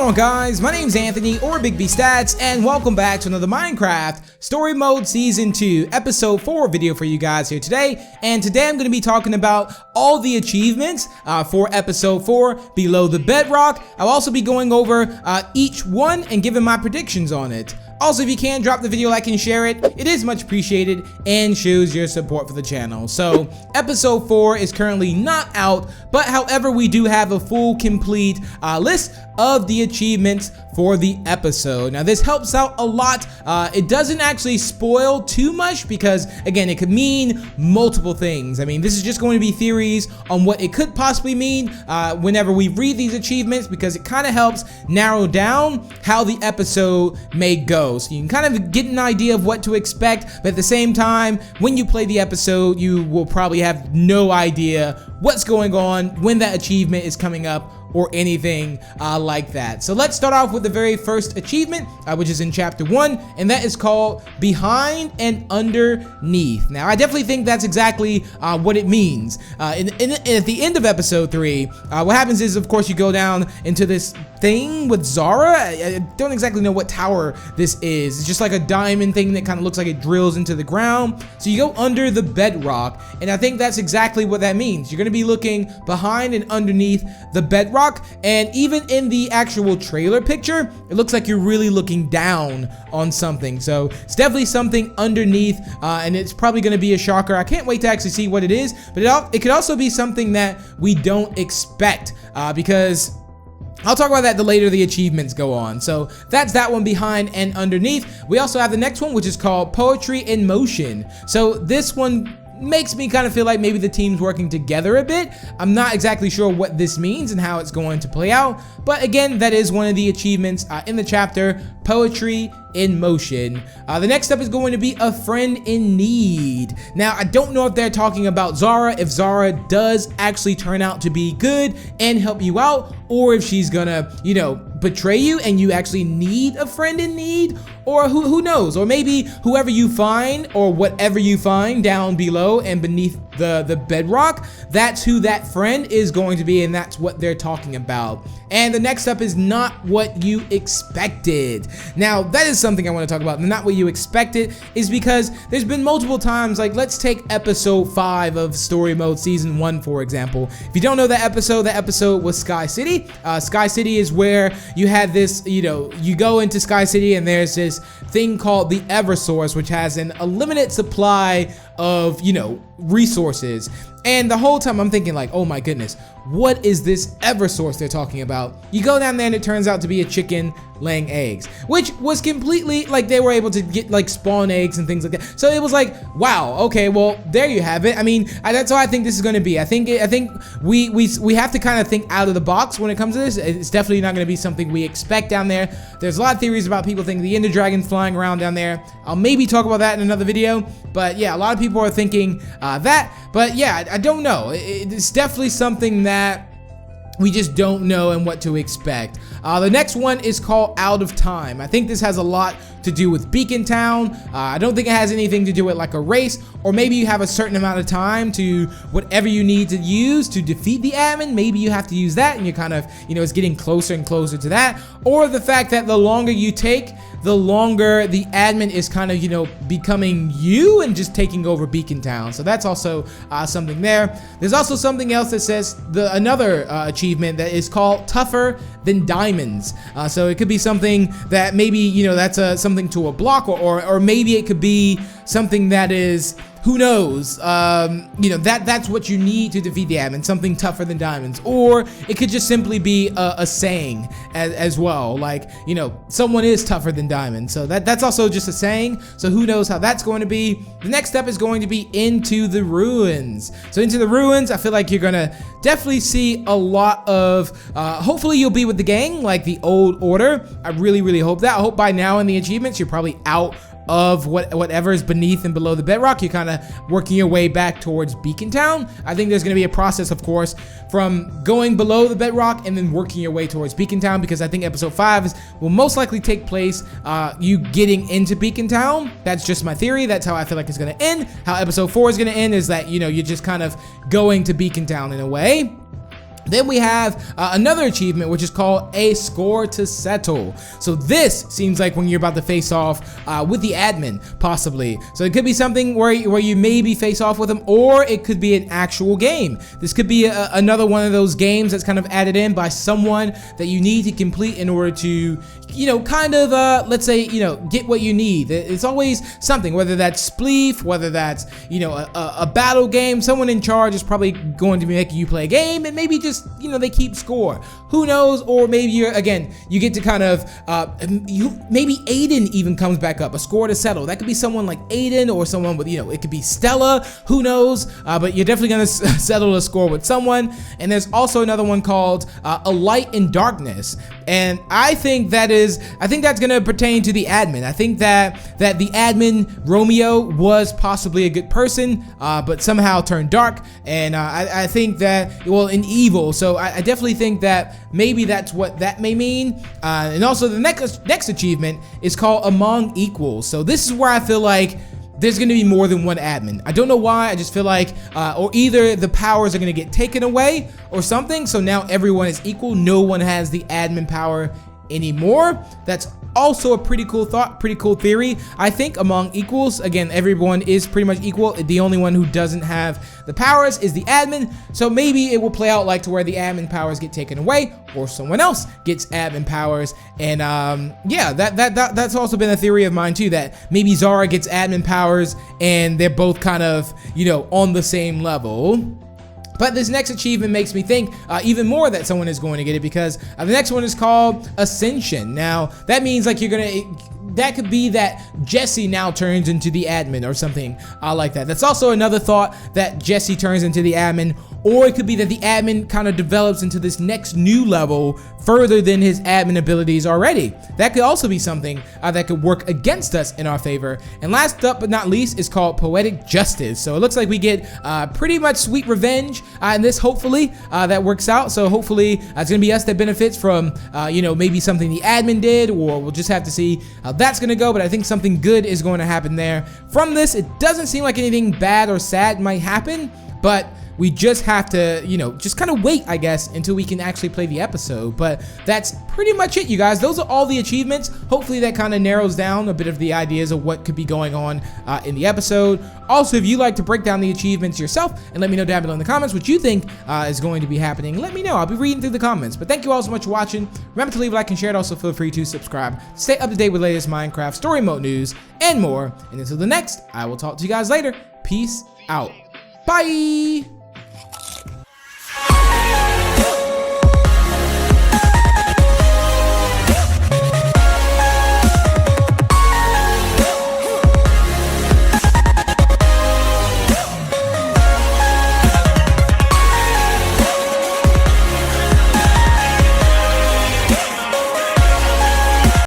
going on, guys? My name's Anthony, or Big B Stats, and welcome back to another Minecraft Story Mode Season 2, Episode 4 video for you guys here today. And today I'm going to be talking about all the achievements for Episode 4, Below the Bedrock. I'll also be going over each one and giving my predictions on it. Also, if you can, drop the video, like, and share it. It is much appreciated and shows your support for the channel. So, Episode 4 is currently not out, but however, we do have a full, complete list of the achievements for the episode. Now, this helps out a lot. It doesn't actually spoil too much because, again, it could mean multiple things. I mean, this is just going to be theories on what it could possibly mean whenever we read these achievements, because it kind of helps narrow down how the episode may go. So you can kind of get an idea of what to expect, but at the same time, when you play the episode, you will probably have no idea what's going on when that achievement is coming up or anything like that. So let's start off with the very first achievement, which is in Chapter 1, and that is called Behind and Underneath. Now, I definitely think that's exactly what it means. At the end of Episode 3, what happens is, of course, you go down into this thing with Zara. I don't exactly know what tower this is. It's just like a diamond thing that kind of looks like it drills into the ground. So you go under the bedrock, and I think that's exactly what that means. You're going to be looking behind and underneath the bedrock. And even in the actual trailer picture, it looks like you're really looking down on something. So it's definitely something underneath, and it's probably going to be a shocker. I can't wait to actually see what it is, but it could also be something that we don't expect, because I'll talk about that the later the achievements go on. So that's that one, Behind and Underneath. We also have the next one, which is called Poetry in Motion. So this one makes me kind of feel like maybe the team's working together a bit. I'm not exactly sure what this means and how it's going to play out, but again, that is one of the achievements in the chapter, Poetry in Motion. The next step is going to be A Friend in Need. Now, I don't know if they're talking about Zara, if Zara does actually turn out to be good and help you out, or if she's gonna, you know, betray you and you actually need a friend in need, or who knows, or maybe whoever you find or whatever you find down below and beneath the bedrock, that's who that friend is going to be, and that's what they're talking about. And the next step is not what you expected. Now, that is something I want to talk about. Not what you expected is because there's been multiple times, like let's take Episode 5 of Story Mode Season 1, for example. If you don't know that episode was Sky City. Sky City is where you had this, you know, you go into Sky City and there's this thing called the Eversource, which has an unlimited supply of, you know, resources. And the whole time I'm thinking like, oh my goodness, what is this Eversource they're talking about? You go down there and it turns out to be a chicken laying eggs, which was completely like they were able to get like spawn eggs and things like that. So it was like, wow, okay, well there you have it. I mean, that's how I think this is going to be. I think we have to kind of think out of the box when it comes to this. It's definitely not going to be something we expect down there. There's a lot of theories about people thinking the Ender Dragon's flying around down there. I'll maybe talk about that in another video, but yeah, a lot of people are thinking that. But yeah, I don't know. It's definitely something that we just don't know and what to expect. The next one is called Out of Time. I think this has a lot to do with Beacon Town. I don't think it has anything to do with like a race, or maybe you have a certain amount of time to whatever you need to use to defeat the admin. Maybe you have to use that and you're kind of, you know, it's getting closer and closer to that. Or the fact that the longer you take, the longer the admin is kind of, you know, becoming you and just taking over Beacon Town. So that's also something there. There's also something else that says another achievement that is called Tougher Than Diamonds. So it could be something that maybe, you know, that's something to a block, or maybe it could be something that is, who knows, you know, that's what you need to defeat the admin, something tougher than diamonds. Or it could just simply be a saying as well, like, you know, someone is tougher than diamonds. So that's also just a saying, so who knows how that's going to be. The next step is going to be Into the Ruins. So Into the Ruins, I feel like you're gonna definitely see a lot of, hopefully you'll be with the gang like the old order. I really hope that. I hope by now in the achievements you're probably out of whatever is beneath and below the bedrock. You're kind of working your way back towards Beacon Town. I think there's going to be a process, of course, from going below the bedrock and then working your way towards Beacon Town, because I think Episode 5 will most likely take place you getting into Beacon Town. That's just my theory. That's how I feel like it's going to end. How Episode 4 is going to end is that, you know, you're just kind of going to Beacon Town in a way. Then we have another achievement, which is called a score to settle. So this seems like when you're about to face off with the admin, possibly. So it could be something where you maybe face off with them, or it could be an actual game. This could be another one of those games that's kind of added in by someone that you need to complete in order to, kind of, let's say, get what you need. It's always something, whether that's spleef, whether that's, a battle game. Someone in charge is probably going to be making you play a game, and maybe just, they keep score. Who knows? Or maybe you get to kind of, maybe Aiden even comes back up, a score to settle. That could be someone like Aiden, or someone with, it could be Stella, who knows? But you're definitely gonna settle a score with someone. And there's also another one called a light in darkness. And I think that's gonna pertain to the admin. I think that the admin, Romeo, was possibly a good person, but somehow turned dark. And I think that, well, in evil. So I definitely think that maybe that's what that may mean. And also the next achievement is called Among Equals. So this is where I feel like there's going to be more than one admin. I don't know why. I just feel like, or either the powers are going to get taken away or something. So now everyone is equal. No one has the admin power anymore. That's also a pretty cool thought, pretty cool theory. I think Among Equals, again, everyone is pretty much equal. The only one who doesn't have the powers is the admin. So maybe it will play out like to where the admin powers get taken away, or someone else gets admin powers. And yeah, that's also been a theory of mine too, that maybe Zara gets admin powers and they're both kind of, on the same level. But this next achievement makes me think even more that someone is going to get it, because the next one is called Ascension. Now, that means like that could be that Jesse now turns into the admin or something like that. That's also another thought, that Jesse turns into the admin, or it could be that the admin kind of develops into this next new level further than his admin abilities already. That could also be something that could work against us in our favor. And last up but not least is called Poetic Justice. So it looks like we get pretty much sweet revenge in this, hopefully, that works out. So hopefully it's gonna be us that benefits from, maybe something the admin did, or we'll just have to see how that's gonna go. But I think something good is going to happen there. From this, it doesn't seem like anything bad or sad might happen, but we just have to, just kind of wait, I guess, until we can actually play the episode. But that's pretty much it, you guys. Those are all the achievements. Hopefully that kind of narrows down a bit of the ideas of what could be going on in the episode. Also, if you like to break down the achievements yourself and let me know down below in the comments what you think is going to be happening, let me know. I'll be reading through the comments. But thank you all so much for watching. Remember to leave a like and share it. Also, feel free to subscribe. Stay up to date with the latest Minecraft story mode news and more. And until the next, I will talk to you guys later. Peace out. Bye!